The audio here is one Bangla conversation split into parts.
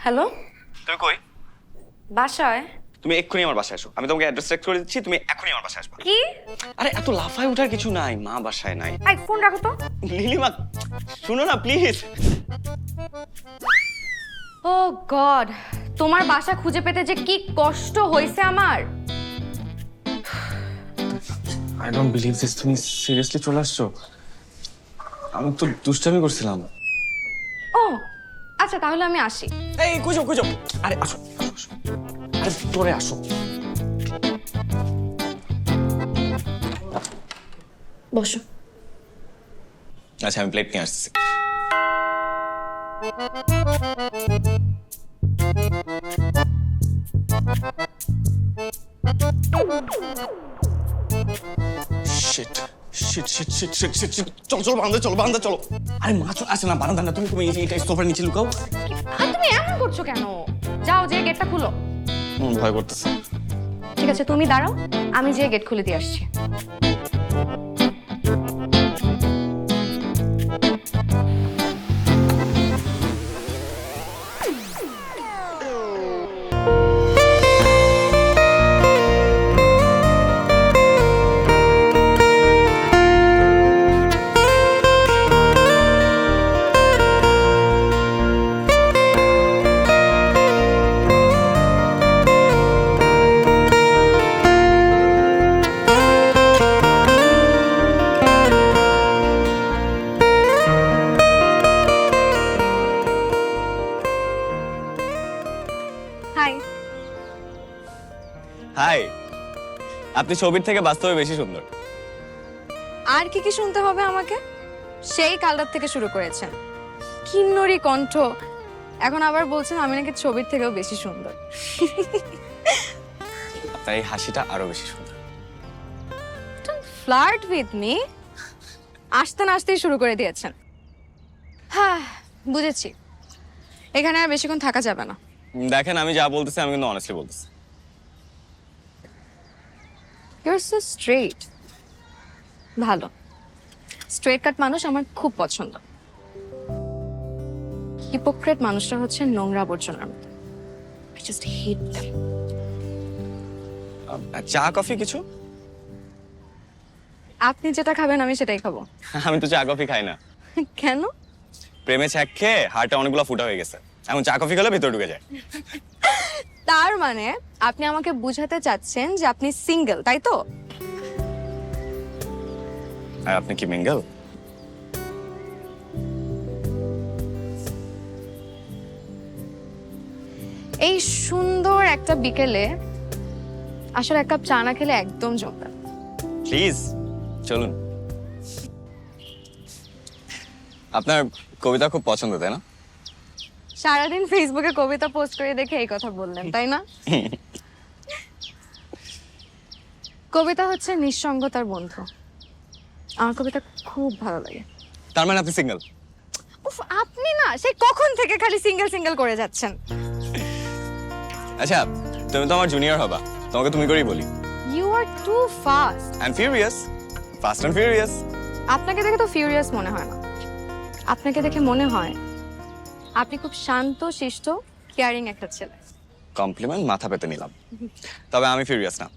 হ্যালো, তুমি কই? বাসায়। তুমি এক্ষুনি আমার বাসায় আসো। আমি তোমাকে অ্যাড্রেস টেক্সট করে দিচ্ছি, তুমি এখনই আমার বাসায় আসবে। কি? আরে এত লাফায় ওঠার কিছু নাই, মা বাসায় নাই। এই ফোন রাখো তো। লিলিমা শুনো না প্লিজ। ও গড, তোমার বাসা খুঁজে পেতে যে কি কষ্ট হয়েছে আমার। I don't believe this. তুমি সিরিয়াসলি চলে আসছো? আমি তো দুষ্টামি করছিলাম। ও আচ্ছা, তাহলে আমি আসি। এই খুঁজো খুঁজো। আরে আসো আসো আসো। আরে তোরে আসো। বসো। আচ্ছা আমি প্লেট নিয়ে আসছি। Shit shit shit shit shit shit shit. চলো চলো বারান্দা চলো, বারান্দা চলো। আরে মা চলো আসে না, বারান্দা না, তুমি এই যে এটা সোফার নিচে লুকাও। আর তুমি এমন করছো কেন? যাও, যে গেটটা খুলো। ভয় করতেছে। ঠিক আছে, তুমি দাঁড়াও, আমি যে গেট খুলে দিয়ে আসছি। হাই। হাই। আপনি ছবির থেকে বাস্তবে বেশি সুন্দর। আর কি কি শুনতে হবে আমাকে? সেই কালটার থেকে শুরু করেছেন, কিন্নরি কণ্ঠ, এখন আবার বলছেন আমি নাকি ছবির থেকেও বেশি সুন্দর। আপনার এই হাসিটা আরো বেশি সুন্দর। Flirt with me? আসতে না আসতেই শুরু করে দিয়েছেন। হ্যাঁ বুঝেছি, এখানে আর বেশিক্ষণ থাকা যাবে না। দেখেন আমি যা বলতেছি আমি কিন্তু অনেস্টলি বলতেছি। Your so straight. ভালো, স্ট্রেট কাট মানুষ আমার খুব পছন্দ। হিপোক্রেট মানুষটা হচ্ছে নোংরা আবর্জনার মতো। I just hate them. চা কফি কিছু? আপনি যেটা খাবেন আমি সেটাই খাবো। আমি তো চা কফি খাই না। কেন? প্রেমে ছ্যাক খেয়ে হার্টে অনেকগুলো ফুটা হয়ে গেছে, এখন চা কফি খেলে ভিতরে ঢুকে যায়। তার মানে আপনি আমাকে বুঝাতে চাচ্ছেন যে আপনি সিঙ্গেল, তাই তো? আর আপনি কি মিঙ্গেল? এই সুন্দর একটা বিকেলে আসলে এক কাপ চা না খেলে একদম জমবে না। প্লিজ চলুন। আপনার কবিতা খুব পছন্দ তাই না? সারাদিন ফেসবুকে কবিতা পোস্ট করে দেখে এই কথা বললেন, তাই না? কবিতা হচ্ছে নিঃসঙ্গতার বন্ধু। আমার কবিতা খুব ভালো লাগে। তার মানে আপনি সিঙ্গেল? উফ, আপনি না সেই কখন থেকে খালি সিঙ্গেল সিঙ্গেল করে যাচ্ছেন। আচ্ছা তুমি তো আমার জুনিয়র হবা, তোমাকে তুমি করেই বলি। You are too fast. And furious, fast and furious. আপনাকে দেখে তো ফিউরিয়াস মনে হয় না, আপনাকে দেখে মনে হয় আপনি খুব শান্ত শিষ্ট কেয়ারিং একটা ছেলে। কমপ্লিমেন্ট মাথা পেতে নিলাম, তবে আমি ফিউরিয়াস না,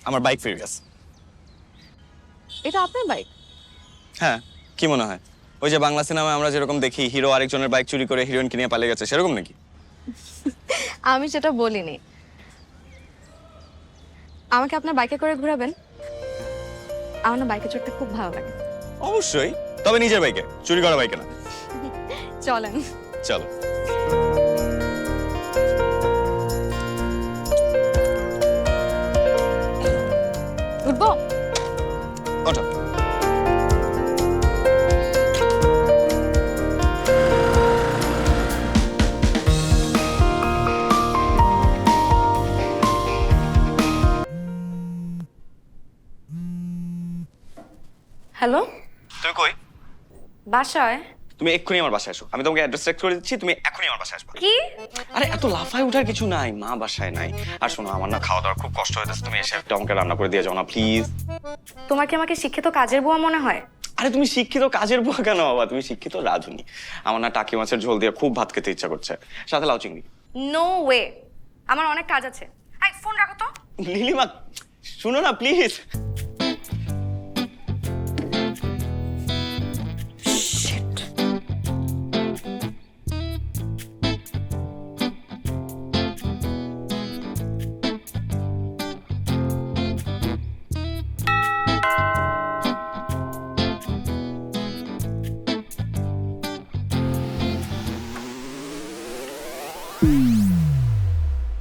আমার বাইক ফিউরিয়াস। এটা আপনার বাইক? হ্যাঁ, কি মনে হয় ওই যে বাংলা সিনেমায় আমরা যেরকম দেখি হিরো আরেকজনের বাইক চুরি করে হিরোইনকে নিয়ে পালিয়ে গেছে, সেরকম নাকি? আমি সেটা বলিনি। আমাকে আপনার বাইকে করে ঘোরাবেন? আমার না বাইকে চড়তে খুব ভালো লাগে। অবশ্যই, তবে নিজের বাইকে, চুরি করা বাইকে না। চলেন। চলো। উঠবো? ওঠো। হ্যালো, তুমি কই? বাসায়। তুমি এক্ষুনি আমার বাসায় আসো। আমি তোমাকে অ্যাড্রেস টেক্সট করে দিচ্ছি, তুমি এখনই আমার বাসায় আসবে। কি? আরে এত লাফায় ওঠার কিছু নাই, মা বাসায় নাই। আর শোনো আমার না খাওয়া দাওয়ার খুব কষ্ট হইতেছে, তুমি এসে একটু আমাকে রান্না করে দিয়ে যাও না প্লিজ। তোমার কি আমাকে শিক্ষিত কাজের বুয়া মনে হয়? আরে তুমি শিক্ষিত কাজের বুয়া কেন বাবা, তুমি শিক্ষিত রাঁধুনি। আমার না টাকি মাছের ঝোল দিয়ে খুব ভাত খেতে ইচ্ছা করছে, সাথে লাউ চিংড়ি। নো ওয়ে, আমার অনেক কাজ আছে। এই ফোন রাখো তো। লিলিমা শুনো না প্লিজ।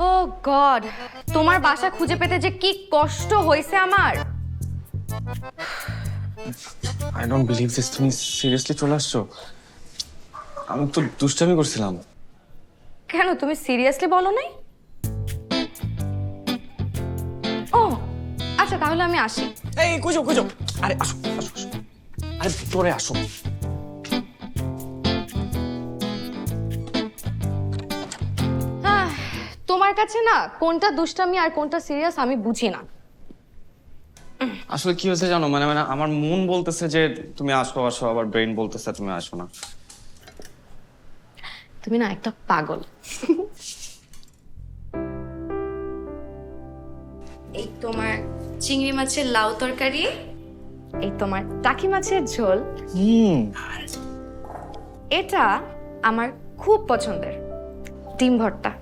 ও গড, তোমার বাসা খুঁজে পেতে যে কি কষ্ট হয়েছে আমার। আই ডোন্ট বিলিভ দিস, তুমি সিরিয়াসলি চলে আসছো? আমি তো দুষ্টামি করছিলাম। কেন, তুমি সিরিয়াসলি বলো নাই? ও আচ্ছা, তাহলে আমি আসি। এই খুঁজো। আরে আসো। আরে ভিতরে আসো। তোমার কাছে না কোনটা দুষ্টামি আর কোনটা সিরিয়াস আমি বুঝি না। আসলে কি হয়েছে জানো, মানে মানে আমার মন বলতেছে যে তুমি আসো, আবার ব্রেন বলতেছে তুমি আসো না। তুমি না একটা পাগল। এই তোমার চিংড়ি মাছের লাউ তরকারি, এই তোমার টাকি মাছের ঝোল, এটা আমার খুব পছন্দের ডিম ভর্তা।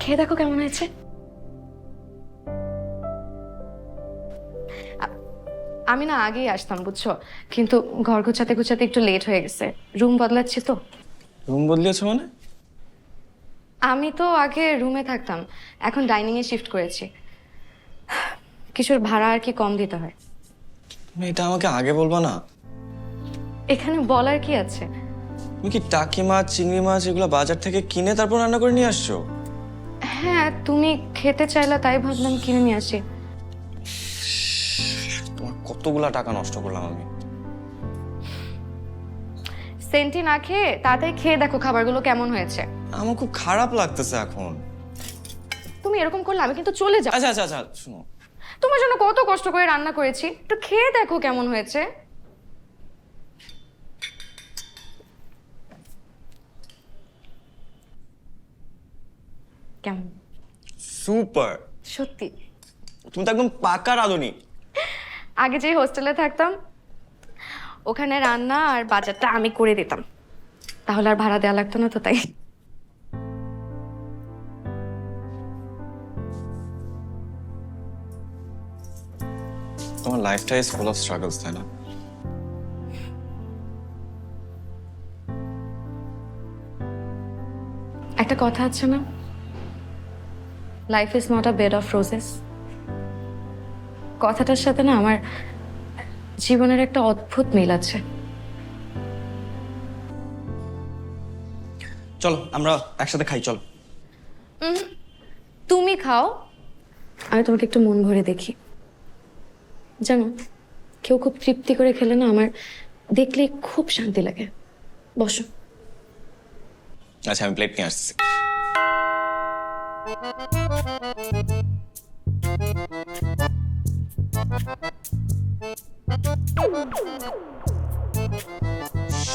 খেয়ে দেখো কেমন হয়েছে। আমি না আগেই আসতাম বুঝছো, কিন্তু ঘর গোছাতে গোছাতে একটু লেট হয়ে গেছে। রুম বদলাচ্ছি তো। রুম বদলিয়েছো মানে? আমি তো আগে রুমে থাকতাম, এখন ডাইনিং এ শিফট করেছি। কিছুর ভাড়া আর কি কম দিতে হয়। তুমি এটা আমাকে আগে বলবা না? এখানে বলার কি আছে? তুমি কি টাকি মাছ, চিংড়ি মাছ এগুলো বাজার থেকে কিনে তারপর রান্না করে নিয়ে আসছো? হ্যাঁ, তুমি খেতে চাইলা তাই ভাবলাম কিনে নিয়ে আসি। তোমার কতগুলা টাকা নষ্ট করলাম আমি। সেন্টি না খেয়ে তাড়াতাড়ি খেয়ে দেখো খাবারগুলো কেমন হয়েছে। আমার খুব খারাপ লাগতেছে এখন। তুমি এরকম করলে আমি কিন্তু চলে যাব। আচ্ছা শুনো, তোমার জন্য কত কষ্ট করে রান্না করেছি, একটু খেয়ে দেখো কেমন হয়েছে। কেমন? সুপার। সত্যি? তুমি তো একদম পাকা রাঁধুনি। আগে যে হোস্টেলে থাকতাম ওখানে রান্না আর বাজারটা আমি করে দিতাম, তাহলে আর ভাড়া দেওয়া লাগতো না তো, তাই। তোমার লাইফটা ইজ ফুল অফ স্ট্রাগলস, তাই না? একটা কথা আছে না, life is not a bed of roses. কথাটার সাথে না আমার জীবনের একটা অদ্ভুত মিল আছে। চলো আমরা একসাথে খাই, চলো। তুমি খাও, আমি তোমাকে একটু মন ভরে দেখি। জানো, কেউ খুব তৃপ্তি করে খেলে না আমার দেখলে খুব শান্তি লাগে। বসো। আচ্ছা, আমি প্লেট নিয়ে আসছি।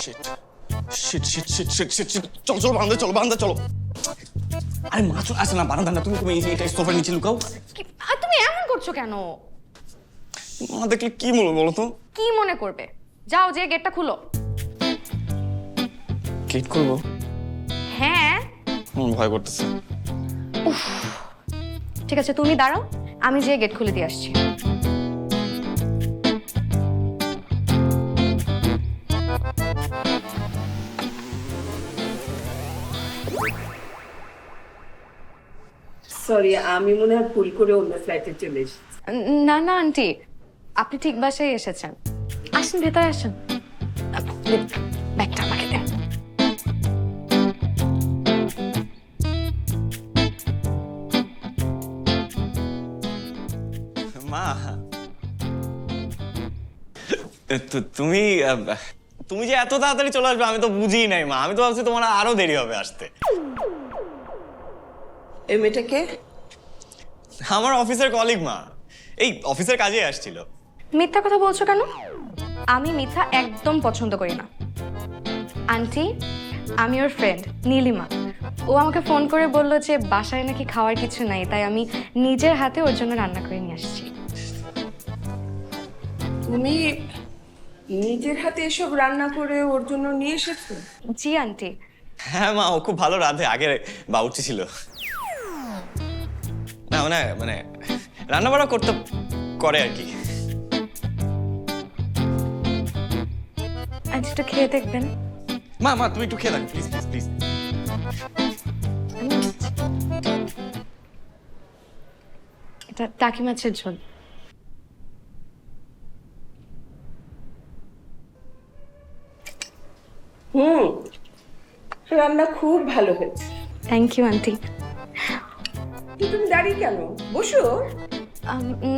শিট। চলো বারান্দা চলো। আরে মাছ আসে না বারান্দা না, তুমি এই যে এটা সোফার নিচে লুকাও। আর তুমি এমন করছো কেন? মা দেখলে কি বলবো বলো তো? কি মনে করবে? যাও, যে গেটটা খুলো। গেট করবো? হ্যাঁ। ভয় করতেছে। ঠিক আছে, তুমি দাঁড়াও, আমি যে গেট খুলে দিয়ে আসছি। সরি, আমি মনে হয় ভুল করে অন্য ফ্লাইটে চলে এসেছি। না না আন্টি, আপনি ঠিক বাসায় এসেছেন। আসুন, ভেতরে আসুন। ব্যাগটা আমাকে দেন। মা তুমি তুমি যে এত তাড়াতাড়ি চলে আসবে আমি তো বুঝিই নাই মা। আমি তো ভাবছি তোমার আরো দেরি হবে আসতে। এই মেয়েটাকে? আমার অফিসের কলিগ মা, এই অফিসের কাজে আসছিল। মিথ্যা কথা বলছো কেন? আমি মিথ্যা একদম পছন্দ করি না। আন্টি, আমি ওর ফ্রেন্ড নীলিমা। ও আমাকে ফোন করে বললো যে বাসায় নাকি খাওয়ার কিছু নাই, তাই আমি নিজের হাতে ওর জন্য রান্না করে নিয়ে আসছি। তুমি নিজের হাতে এসব রান্না করে ওর জন্য নিয়ে এসেছো? জি আন্টি। হ্যাঁ মা, ও খুব ভালো রাঁধে, আগে বাবুর্চি ছিল। না মানে মানে রান্না বান্না করতে করে আর কি। আন্টি একটু খেয়ে দেখবেন। মা মা তুমি একটু খেয়ে দেখো প্লিজ প্লিজ প্লিজ। এটা টাকি মাছের ঝোল। রান্না খুব ভালো হয়েছে। Thank you aunty. তুমি দাঁড়িয়ে কেন, বসো।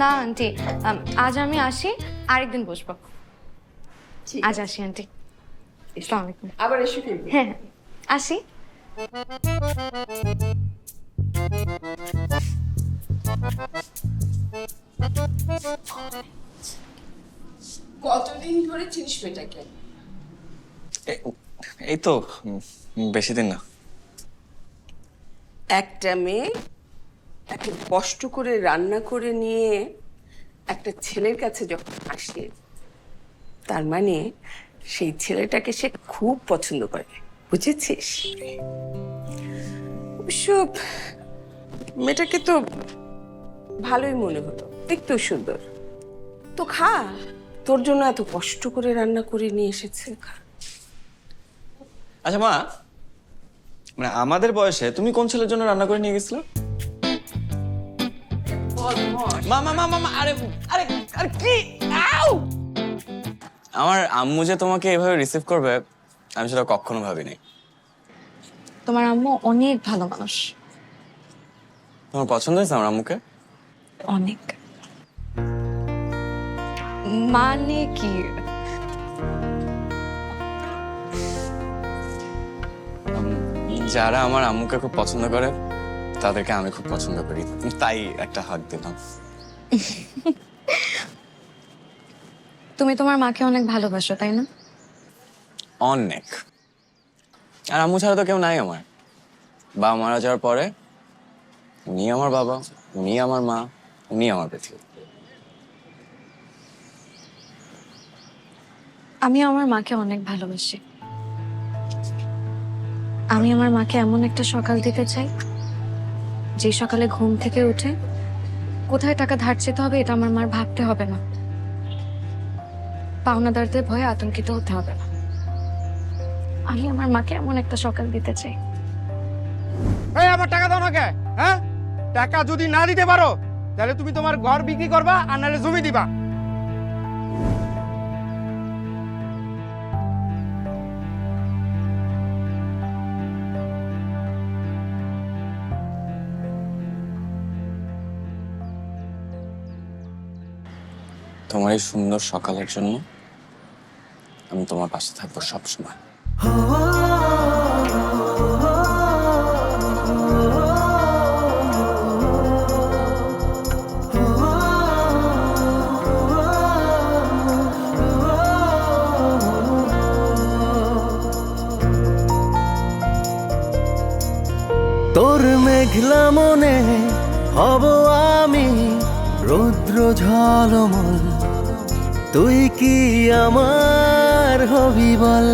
না আন্টি, আজ আমি আসি, আরেকদিন বসবো। ঠিক আজ আসি আন্টি। আসসালামু আলাইকুম। আবার এসে ফিরবে। হ্যাঁ আসি। কতদিন ধরে চিনিস মেয়েটাকে? এই তো বেশি দিন না। একটা মেয়ে এত কষ্ট করে রান্না করে নিয়ে একটা ছেলের কাছে যখন আসে, তার মানে সেই ছেলেটাকে সে খুব পছন্দ করে, বুঝেছিস? অবশ্য মেয়েটাকে তো ভালোই মনে হলো, দেখতেও সুন্দর। তো খা, তোর জন্য এত কষ্ট করে রান্না করে নিয়ে এসেছে, খা। আচ্ছা মা, মানে আমাদের বয়সে তুমি কোন ছেলের জন্য রান্না করে নিয়ে গেছিলে? মা মা মা মা আরে আরে আরে কি? আউ! আমার আম্মু যে তোমাকে এভাবে রিসিভ করবে আমি সেটা কখনো ভাবিনি। তোমার আম্মু অনেক ভালো মানুষ। তোমার পছন্দ হয়েছে আমার আম্মুকে? অনেক। মানে কি? যারা আমার আম্মুকে খুব পছন্দ করে তাদেরকে আমি খুব পছন্দ করি, তাই একটা হাত দিলাম। তুমি তোমার মাকে অনেক ভালোবাসো, তাই না? অনেক। আর আম্মু ছাড়া তো কেউ নাই আমার। বাবা মারা যাওয়ার পরে উনি আমার বাবা, উনি আমার মা, উনি আমার পৃথিবী। আমি আমার মাকে অনেক ভালোবাসি। আমি আমার মাকে এমন একটা সকাল দিতে চাই, যে সকালে ঘুম থেকে উঠে কোথায় টাকা ধার চেতে হবে এটা আমার মার ভাবতে হবে না, পাওনাদারদের ভয়ে আতঙ্কিত হতে হবে না। আমি আমার মাকে এমন একটা সকাল দিতে চাই। এই আমার টাকা দাও না কে? হ্যাঁ, টাকা যদি না দিতে পারো তাহলে তুমি তোমার ঘর বিক্রি করবা আর নাহলে জমি দিবা। তোমার এই সুন্দর সকালের জন্য আমি তোমার পাশে থাকবো সবসময়। তোর মেঘলা মনে হব আমি রৌদ্র ঝলমল, তুই কি আমার হবি বল?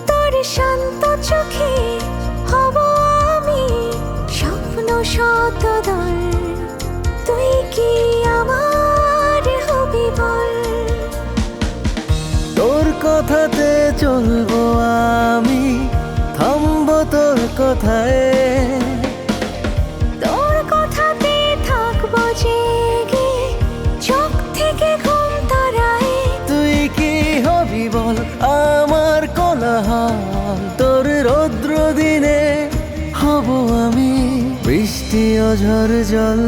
তোর শান্ত চোখে হব আমি স্বপ্ন শতদল, তুই কি আমার হবি বল? তোর কথাতে চলবো আমি, থামবো তোর কথায়, তোর কথাতে থাকবো জেগে, চোখ থেকে ঘুম তাড়ায়। তুই কি হবি বল আমার কোলাহল? তোর রৌদ্র দিনে হব আমি বৃষ্টি ও ঝড় জল।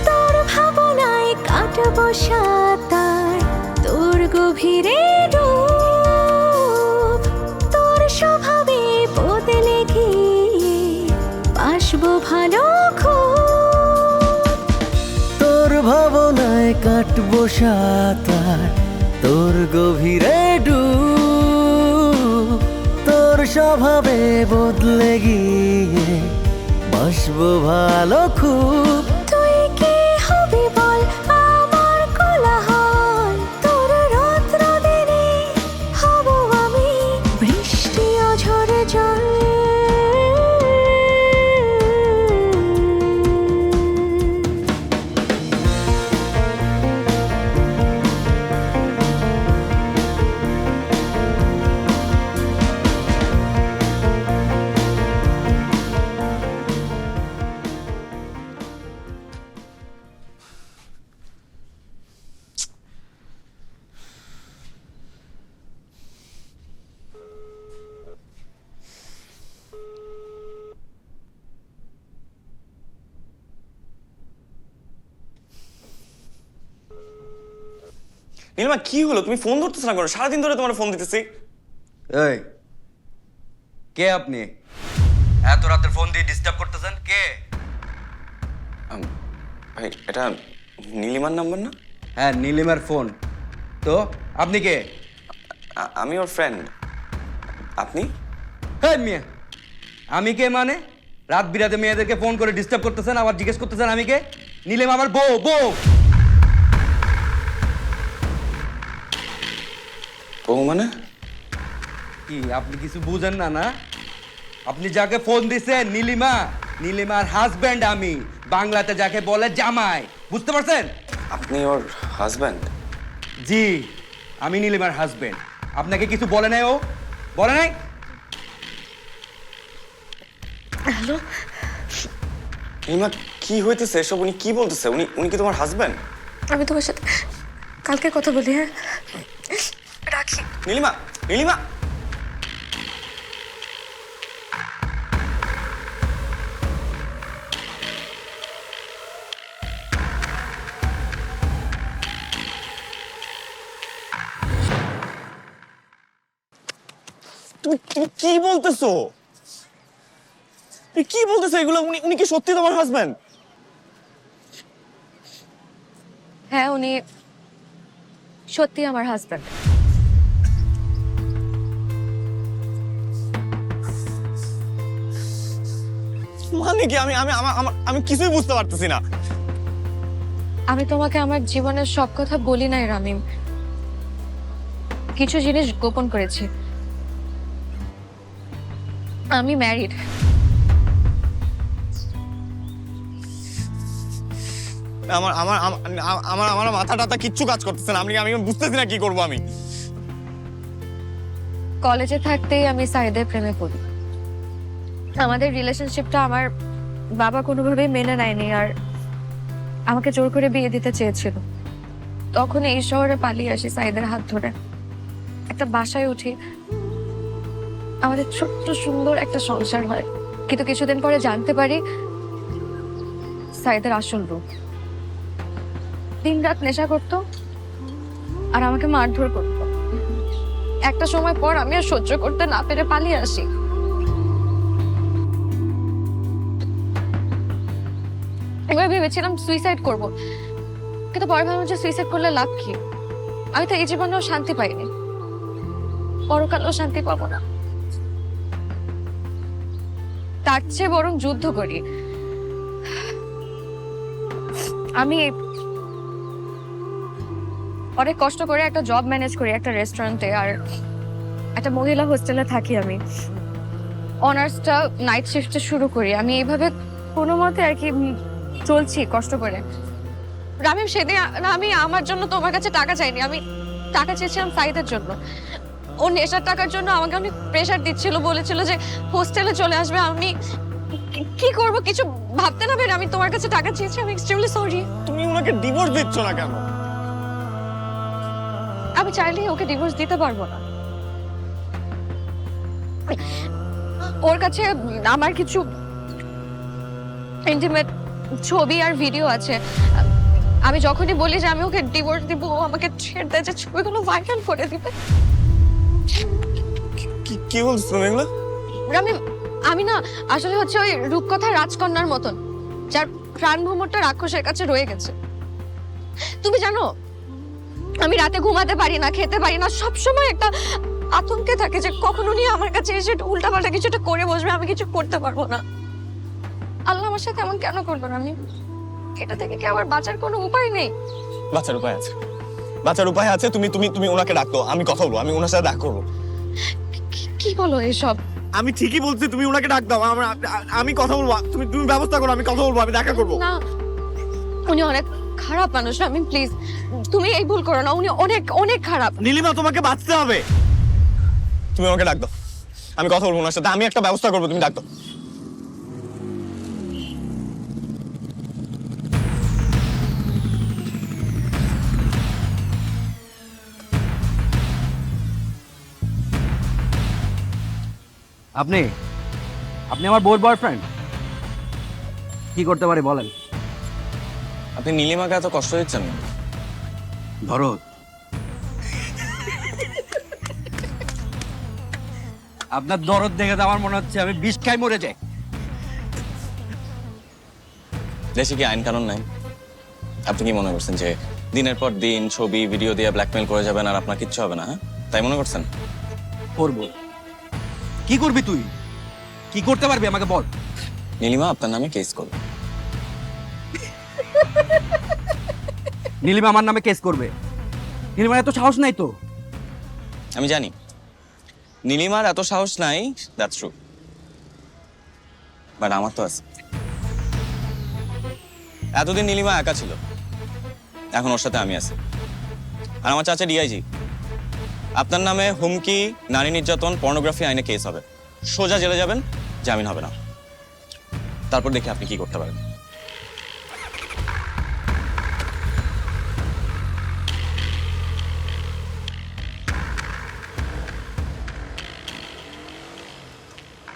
তোর ভাবনায় কাটবো সাঁতার, তোর গভীরে ডুব তোর স্বভাবে বদলে গিয়ে বাসবো ভালো খুব। তোর ভাবনায় কাটবো সাঁতার তোর গভীরে ডুব তোর স্বভাবে বদলে গিয়ে বাসবো ভালো খুব। তুই কি হবি বল আমার কোলাহল তোর রৌদ্র দিনে হব আমি বৃষ্টি ও ঝড় জল। নীলিমা কি হলো, তুমি ফোন ধরতেছ না কেন? সারাদিন ধরে তোমার ফোন দিতেছি। এই কে আপনি? এত রাতের ফোন দিয়ে ডিস্টার্ব করতেছেন কে? ভাই এটা নীলিমার নাম্বার না? হ্যাঁ নীলিমার ফোন। তো আপনি কে? আমি ওর ফ্রেন্ড। আপনি? হ্যাঁ মিয়া, আমি কে মানে? রাত বিরাতে মেয়েদেরকে ফোন করে ডিস্টার্ব করতেছেন, আবার জিজ্ঞেস করতেছেন আমি কে? নীলিমা আমার বউ। বউ মানে? কি আপনি কিছু বুঝেন না? না আপনি যাকে ফোন দিছেন নীলিমা, নীলিমার হাজব্যান্ড আমি, বাংলাতে যাকে বলে জামাই, বুঝতে পারছেন? আপনি ওর হাজব্যান্ড? জি আমি নীলিমার হাজব্যান্ড। আপনাকে কিছু বলে নাই? ও বলে নাই? নীলিমা কি হইতেছে এসব? উনি কি বলতেছে? উনি কি তোমার হাজব্যান্ড? আমি তোমার সাথে কালকে কথা বলি। হ্যাঁ রাখি। নীলিমা, নীলিমা তুমি কি বলতেছো? তুমি কি বলতেছো এগুলো? উনি কি সত্যি তোমার হাজবেন্ড? হ্যাঁ উনি সত্যি আমার হাজব্যান্ড। মানে কি? আমি কিছুই বুঝতে পারতেছি না। আমি তোমাকে আমার জীবনের সব কথা বলি নাই রামিম, কিছু জিনিস গোপন করেছি। আমি ম্যারিড। আমার আমার আমার আমার মাথা টাথা কিচ্ছু কাজ করতেছে না। আমি বুঝতেছি না কি করবো আমি। কলেজে থাকতেই আমি সাইদের প্রেমে পড়ি। আমাদের রিলেশনশিপটা আমার বাবা কোনোভাবেই মেনে নেয়নি, আর আমাকে জোর করে বিয়ে দিতে চেয়েছিল। তখন এই শহরে পালিয়ে আসি সাইদের হাত ধরে, একটা বাসায় উঠি, আমাদের ছোট্ট সুন্দর একটা সংসার হয়। কিন্তু কিছুদিন পরে জানতে পারি সাইদের আসল রূপ। দিনরাত নেশা করতো আর আমাকে মারধর করতো। একটা সময় পর আমি আর সহ্য করতে না পেরে পালিয়ে আসি। এবার ভেবেছিলাম সুইসাইড করব, কিন্তু পরে ভাবলাম যে সুইসাইড করলে লাভ কি? আমি তো এই জীবনেও শান্তি পাইনি, পরকালেও শান্তি পাবো না। তার চেয়ে বরং যুদ্ধ করি। আমি অনেক কষ্ট করে একটা জব ম্যানেজ করি একটা রেস্টুরেন্টে, আর একটা মহিলা হোস্টেলে থাকি। আমি অনার্সটা নাইট শিফটে শুরু করি। আমি এইভাবে কোনো মতে আর কি চলছি কষ্ট করে। রামিম, সেদিন আমি আমার জন্য তোমার কাছে টাকা চাইনি, আমি টাকা চেয়েছিলাম সাইদের জন্য। ও নেশার টাকার জন্য আমাকে অনেক প্রেশার দিচ্ছিল, বলেছিল যে হোস্টেলে চলে আসবে। আমি কি করব কিছু ভাবতে না পেরে আমি তোমার কাছে টাকা চেয়েছি। আমি এক্সট্রিমলি সরি। তুমি ওনাকে ডিভোর্স দিচ্ছ না কেন? আমি চাইলেই ওকে ডিভোর্স দিতে পারবো না। ওর কাছে আমার কিছু ইন্টিমেট ছবি আর ভিডিও আছে। আমি যখনই বলি যে আমি ওকে ডিভোর্স দিব, ও আমাকে ছেড়ে দেয়, যে ছবিগুলো ভাইরাল করে দিবে। কি বলছো তুমি এগুলো? রামিম, আমি না আসলে হচ্ছে ওই রূপকথা রাজকন্যার মতন, যার প্রাণ ভ্রমরটা রাক্ষসের কাছে রয়ে গেছে। তুমি জানো, আমি রাতে ঘুমাতে পারি না, খেতে পারি না, সবসময় একটা আতঙ্কে থাকে যে কখন উনি আমার কাছে এসে উল্টাপাল্টা কিছু একটা করে বসবে, আমি কিছু করতে পারবো না। আল্লাহ আমার সাথে এমন কেন করবেন? আমি এটা থেকে কি আমার বাঁচার কোনো উপায় নেই? বাঁচার উপায় আছে, বাঁচার উপায় আছে। তুমি তুমি তুমি ওনাকে ডাকতো, আমি কথা বলবো, আমি ওনার সাথে দেখা করবো। কি বলো এসব? আমি ঠিকই বলছি, তুমি ওনাকে ডাক দাও, আমি কথা বলবো। তুমি তুমি ব্যবস্থা করো, আমি কথা বলবো, আমি দেখা করবো। না, উনি অনেক খারাপ মানুষ। আমি প্লিজ, তুমি এই ভুল করো না, উনি অনেক অনেক খারাপ। নীলিমা, তোমাকে বাঁচতে হবে। তুমি আমাকে ডাক দাও, আমি কথা বলবো ওনার সাথে, আমি একটা ব্যবস্থা করবো, তুমি ডাক দাও। আপনি আপনি আমার বউর বয়ফ্রেন্ড? কি করতে পারি বলেন? আপনি নীলিমাকে এত কষ্ট দিচ্ছেন না? ভরত, আপনার দরদ দেখে তো আমার মনে হচ্ছে আমি বিষ খাই মরে যাই। দেশে কি আইন কানুন নাই? আপনি কি মনে করছেন যে দিনের পর দিন ছবি ভিডিও দিয়ে ব্ল্যাকমেল করে যাবেন আর আপনার কিচ্ছু হবে না? হ্যাঁ, তাই মনে করছেন? করব। কি করবি তুই? কি করতে পারবি আমাকে বল। নীলিমা আপনার নামে কেস করবে। নীলিমা আমার নামে কেস করবে? নীলিমার এত সাহস নাই তো। আমি জানি নীলিমার এত সাহস নাই, দ্যাটস ট্রু, বাট আমার তো আছে। এতদিন নীলিমা একা ছিল, এখন ওর সাথে আমি আছি। আর আমার চাচা ডিআইজি, আপনার নামে হুমকি, নারী নির্যাতন, পর্নোগ্রাফি আইনে কেস হবে, সোজা জেলে যাবেন, জামিন হবে না। তারপর দেখি আপনি কি করতে পারেন।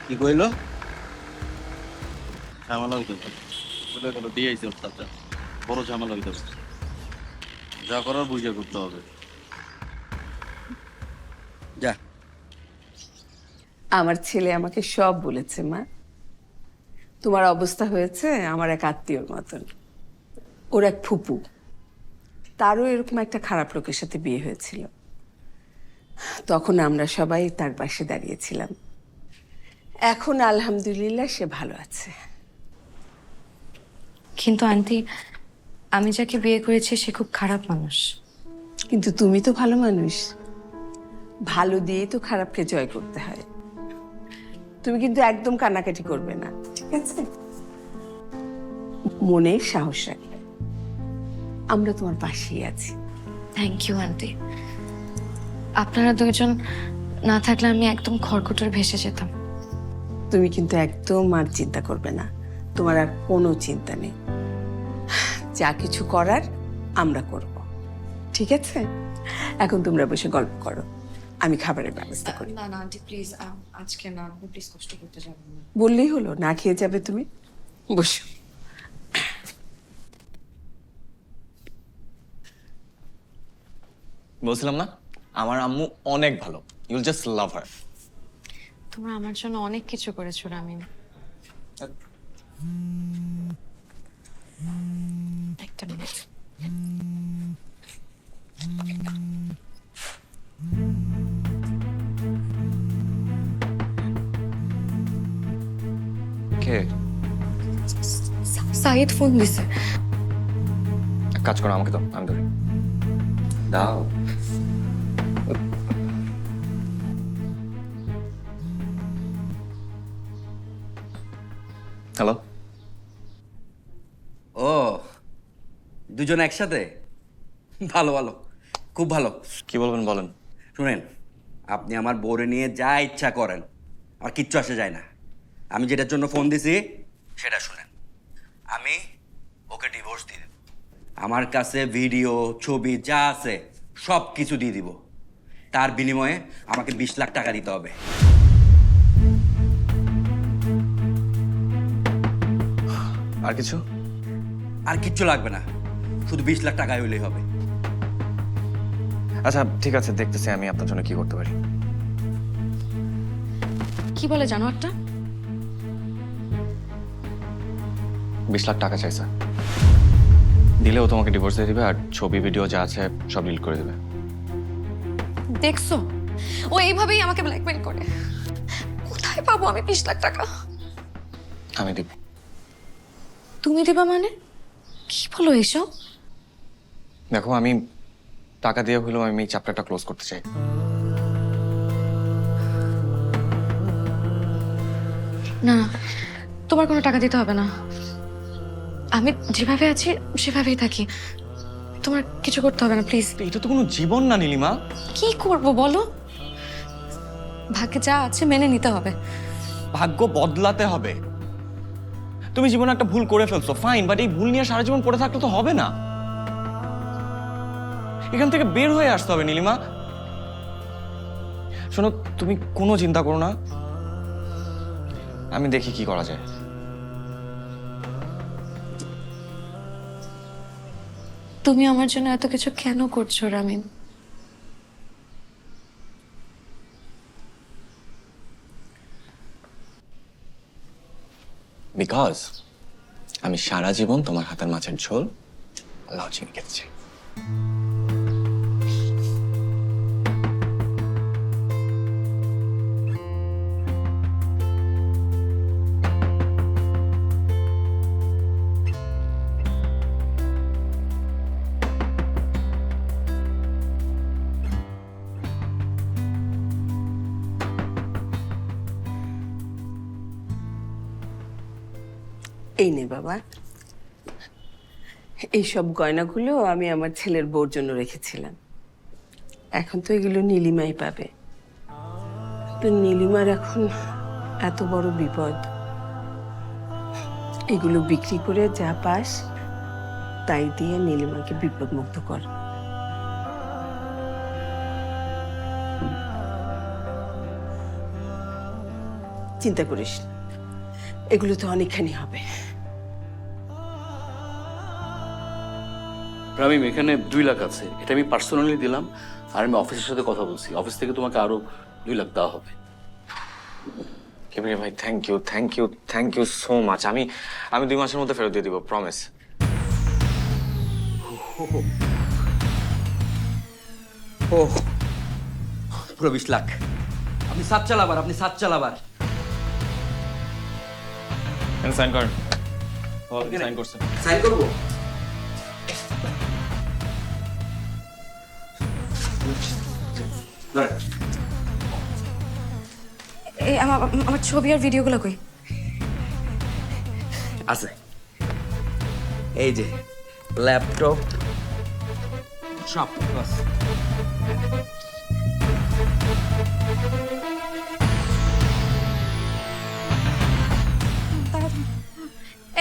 কি কইলো? ঝামেলা হইতে বলে গেল দিয়েছে ওস্তাদটা, বড় ঝামেলা হইতে পারে। যা করার বুঝে করতে হবে। যা। আমার ছেলে আমাকে সব বলেছে মা। তোমার অবস্থা হয়েছে আমার এক আত্মীয়র মতন। ওর এক ফুপু, তারও এরকম একটা খারাপ লোকের সাথে বিয়ে হয়েছিল। তখন আমরা সবাই তার পাশে দাঁড়িয়েছিলাম। এখন আলহামদুলিল্লাহ সে ভালো আছে। কিন্তু আন্টি, আমি যাকে বিয়ে করেছি সে খুব খারাপ মানুষ। কিন্তু তুমি তো ভালো মানুষ, ভালো দিয়েই তো খারাপকে জয় করতে হয়। তুমি কিন্তু একদম কান্নাকাটি করবে না, ঠিক আছে? মনে সাহস রাখবে, আমরা তোমার পাশেই আছি। Thank you aunty. আপনারা দুইজন না থাকলে আমি একদম খড়কুটোর ভেসে যেতাম। তুমি কিন্তু একদম আর চিন্তা করবে না, তোমার আর কোনো চিন্তা নেই। যা কিছু করার আমরা করব, ঠিক আছে? এখন তোমরা বসে গল্প করো, আমি খাবারের ব্যবস্থা করি। না না আন্টি প্লিজ, আজকে না, আপনি প্লিজ কষ্ট করতে যাবেন না। বললেই হলো, না খেয়ে যাবে তুমি? বসো। বলছিলাম না, আমার আম্মু অনেক ভালো, ইউল জাস্ট লাভ হার। তোমরা আমার জন্য অনেক কিছু করেছো রামিম। একটা মিনিট। কে? সাইদ ফোন দিছে। এক কাজ করো, আমাকে দাও, আমি ধরি। দাও। হ্যালো। ও, দুজন একসাথে? ভালো ভালো, খুব ভালো। কি বলবেন বলেন। শুনেন, আপনি আমার বউরে নিয়ে যা ইচ্ছা করেন, আর কিচ্ছু আসে যায় না। আমি যেটার জন্য ফোন দিছি সেটা শুনেন। আমি ওকে ডিভোর্স দিয়ে দেব। আমার কাছে ভিডিও, ছবি যা আছে সব কিছু দিয়ে দিব। তার বিনিময়ে আমাকে 20 লাখ টাকা দিতে হবে। আর কিছু? আর কিচ্ছু লাগবে না, শুধু 20 লাখ টাকা হইলেই হবে। আচ্ছা ঠিক আছে, দেখতেছি আমি আপনার জন্য কি করতে পারি। কি বলে জানো একটা? 20 লাখ টাকা চাই স্যার। দিলেও তোমাকে ডিভোর্স দিয়ে দিবে আর ছবি ভিডিও যা আছে সব ডিলিট করে দেবে। দেখছো, ও এইভাবেই আমাকে ব্ল্যাকমেল করে। কোথায় পাবো আমি 20 লাখ টাকা? আমি দিব। তুমি দিবা মানে? কি বলো এসব? দেখো আমি টাকা দিয়ে হলেও আমি এই চ্যাপ্টারটা ক্লোজ করতে চাই। না, তোমার কোনো টাকা দিতে হবে না। আমি যেভাবে আছি সেভাবেই থাকি। তোমার কিছু করতে হবে না প্লিজ। এটা তো কোনো জীবন না নীলিমা। কি করব বলো? ভাগ্যে যা আছে মেনে নিতে হবে। ভাগ্য বদলাতে হবে। তুমি জীবনে একটা ভুল করে ফেলছো, ফাইন, বাট এই ভুল নিয়ে সারা জীবন পড়ে থাকলে তো হবে না। এখান থেকে বের হয়ে আসতে হবে নীলিমা। শোনো, তুমি কোনো চিন্তা করো না, আমি দেখি কি করা যায়। তুমি আমার জন্য এত কিছু কেন করছো রামিন? বিকজ আমি সারা জীবন তোমার হাতের মাছের ঝোল লাউ চিংড়ি খেতে চাই। এই নে বাবা, এইসব গয়নাগুলো আমি আমার ছেলের বউর জন্য রেখেছিলাম। এখন তো এগুলো নীলিমাই পাবে। তো নীলিমার এখন এত বড় বিপদ, এগুলো বিক্রি করে যা পাস তাই দিয়ে নীলিমাকে বিপদ মুক্ত কর। চিন্তা করিস না, এগুলো তো অনেকখানি হবে। রামিম, এখানে 2 লাখ আছে, এটা আমি পার্সোনালি দিলাম, আর আমি অফিসের সাথে কথা বলছি, অফিস থেকে তোমাকে আরো 2 লাখ দেওয়া হবে। কিবরিয়া ভাই, thank you, thank you, thank you so much. আমি 2 মাসের মধ্যে ফেরত দিয়ে দিব, প্রমিস। ও পুরো 20 লাখ। আপনি সাত চালাবার, আপনি সাত চালাবার। সাইন করেন। সাইন করছে। সাইন করবো? এই আমার ছবি আর ভিডিওগুলো কই? আছে, এই যে ল্যাপটপ সব বাস।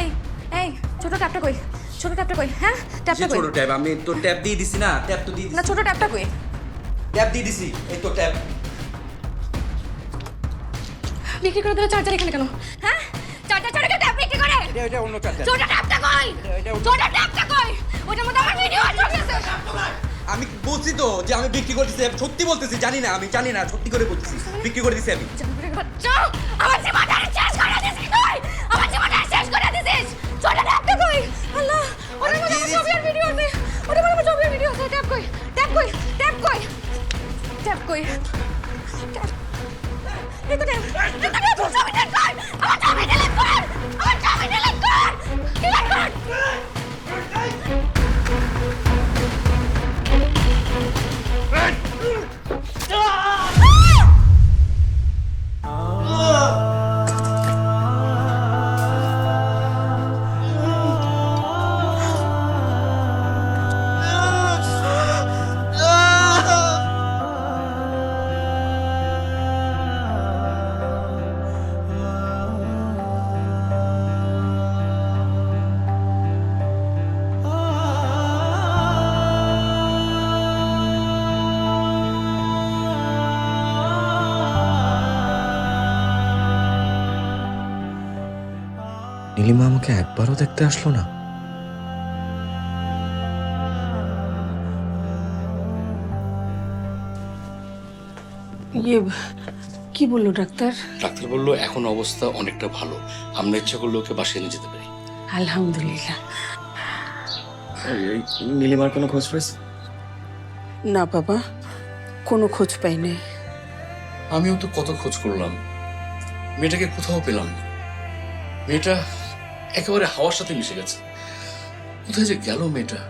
এই এই ছোট ট্যাপটা কই? ছোট ট্যাপটা কই? হ্যাঁ, ট্যাপটা কই? ছোট ট্যাব, আমি তো ট্যাব দিয়ে দিছি না, ট্যাব তো দিয়ে না, দিছি। ছোট ট্যাপটা কই? ট্যাব দিয়ে দিছি, এই তো ট্যাব। বিক্রি করে দিলে চার্জার এখানে কেন? হ্যাঁ, চার্জার ছাড়া কেউ ট্যাপ বিক্রি করে? এটা অন্য চার্জার। ছোট ট্যাপটা কই? ছোট ট্যাপটা কই? ওটার মধ্যে আমার ভিডিও আছে। আমি বলছি তো যে আমি বিক্রি করে দিছি, সত্যি বলতেছি, জানি না, আমি জানি না, সত্যি করে বলতেছি, বিক্রি করে দিছি আমি। জানোয়ারের বাচ্চা, আমার জীবনটা শেষ করে দিছিস তুই। আমার জীবনটা শেষ করে দিছিস। ছোট ট্যাপটা কই? আল্লাহ, ওটার মধ্যে আমার ছবি আর ভিডিও আছে। ওটার মধ্যে আমার ছবি আর ভিডিও আছে। ট্যাপ কই? ট্যাপ কই? ট্যাপ কই? ট্যাপ কই? ট্যাপ। এই তো ট্যাপ। এই তো ট্যাপ। ছবি ডিলিট কর। আমার ছবি ডিলিট কর। আমার ছবি ডিলিট কর। ডিলিট কর। নীলিমা আমাকে একবারও দেখতে আসলো না। ইয়ে কি বললো ডাক্তার? ডাক্তার বললো এখন অবস্থা অনেকটা ভালো, আমরা ইচ্ছা করলে ওকে বাসায় নিয়ে যেতে পারি। আলহামদুলিল্লাহ। এই নীলিমার কোনো খোঁজ পেয়েছে? না বাবা, কোনো খোঁজ পাই নাই। আমিও তো কত খোঁজ করলাম, মেয়েটাকে কোথাও পেলাম না। মেয়েটা একেবারে হাওয়ার সাথে মিশে গেছে। কোথায় যে গেল মেয়েটা?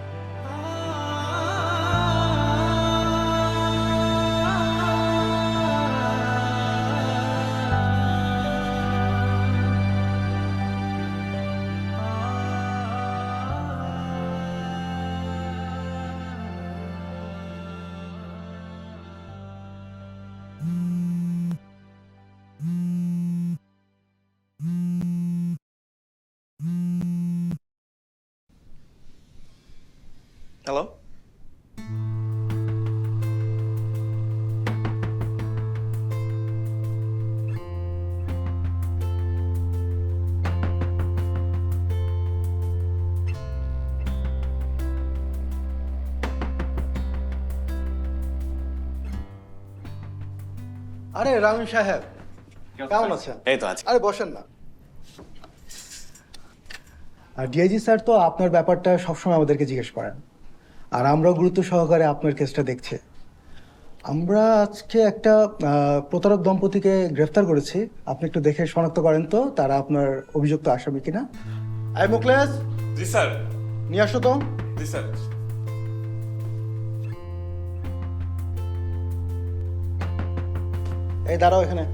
হ্যালো, আরে রামি সাহেব, কেমন আছেন? এই তো আছে। আরে বসেন না। আর ডিআইজি স্যার তো আপনার ব্যাপারটা সবসময় আমাদেরকে জিজ্ঞেস করেন, আর আমরাও গুরুত্ব সহকারে আপনার কেসটা দেখছি। আমরা আজকে একটা প্রতারক দম্পতিকে গ্রেফতার করেছি। আপনি একটু দেখে শনাক্ত করেন তো তারা আপনার অভিযুক্ত আসামি কিনা। I Mukhles, G sir. নিয়ে আসো তো। জি স্যার। এই দাঁড়াও এখানে,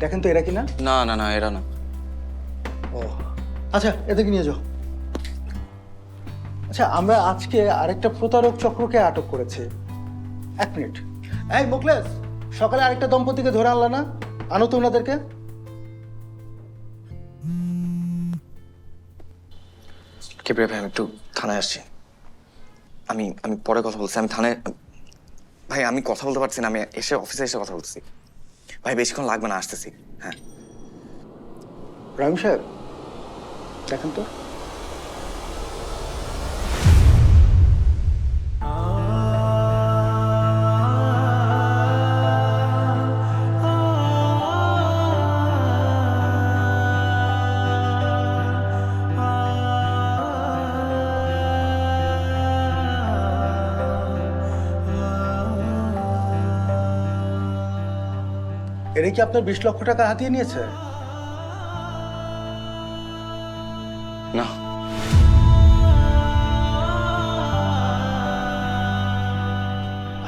দেখেন তো এরা কিনা। না না না, এরা না। ও আচ্ছা, এদেরকে নিয়ে যাও। আচ্ছা, আমরা আজকে আরেকটা প্রতারক চক্রকে আটক করেছি। এক মিনিট, এই মুখলেস, সকালে আরেকটা দম্পতিকে ধরে আনলা না? আনো তো ওনাদেরকে। কিবরিয়া ভাই, আমি একটু থানায় আসছি। আমি আমি পরে কথা বলছি। আমি থানায়, ভাই আমি কথা বলতে পারছি না, আমি এসে অফিসে এসে কথা বলছি। ভাই বেশিক্ষণ লাগবে না, আসতেছি। হ্যাঁ রাম সাহেব, দেখেন তো। এরা কি আপনার 20 লক্ষ টাকা হাতিয়ে নিয়েছে? না,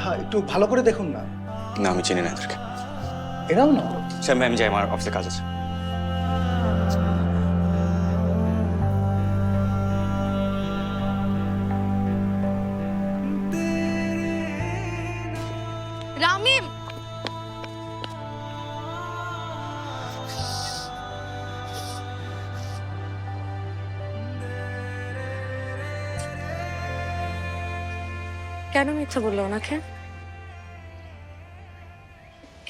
হ্যাঁ, একটু ভালো করে দেখুন না। না আমি চিনি না এদেরকে। এরাও না। স্যার আমি যাই, আমার অফিসে কাজ আছে। রামিম, কেন মিথ্যা বললো ওনাকে?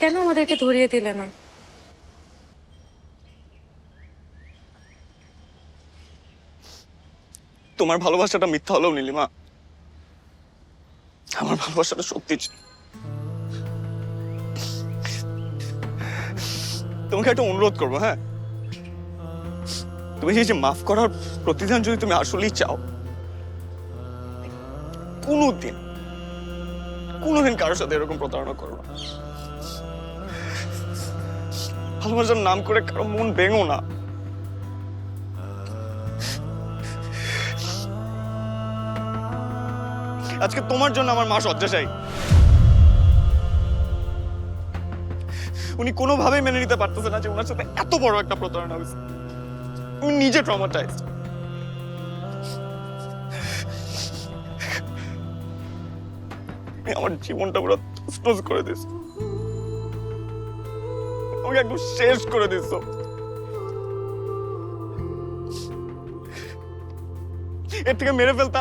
কেন আমাদেরকে ধরিয়ে দিলে না? তোমার ভালোবাসাটা মিথ্যা হলেও নীলিমা, আমার ভালোবাসাটা সত্যি ছিল। তোমাকে একটা অনুরোধ করবো, হ্যাঁ? তুমি এই যে মাফ করার প্রতিদান যদি তুমি আসলেই চাও, কোনোদিন কারোর সাথে এরকম প্রতারণা করো না। ভালোবাসার নাম করে কারো মন ভেঙো না। আজকে তোমার জন্য আমার মা শয্যাশায়ী। উনি কোনোভাবেই মেনে নিতে পারতেছে না যে ওনার সাথে এত বড় একটা প্রতারণা হয়েছে। উনি নিজে ট্রমাটাইজড। আমার জীবনটা পুরো তছনছ করে দিস, আমাকে একদম শেষ করে দিস। এর থেকে মেরে ফেলতা,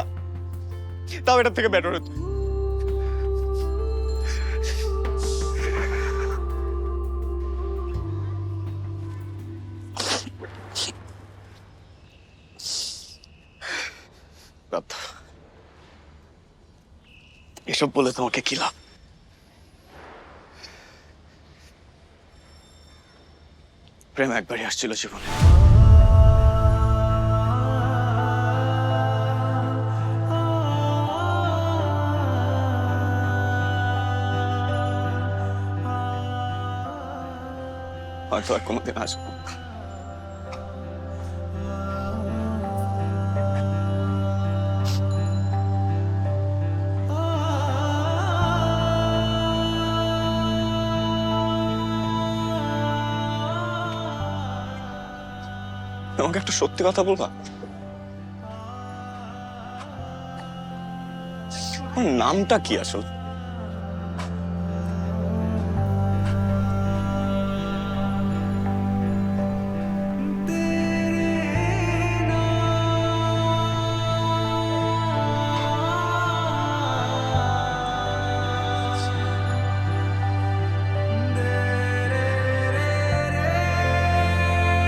তাও এটার থেকে বেটার হতো। এসব বলে তোমাকে কি লাভ? প্রেম একবারই আসছিল জীবনে, হয়তো আর কোনোদিন আসবো না। আমাকে একটা সত্যি কথা বলবা? ওর নামটা কি আসলে?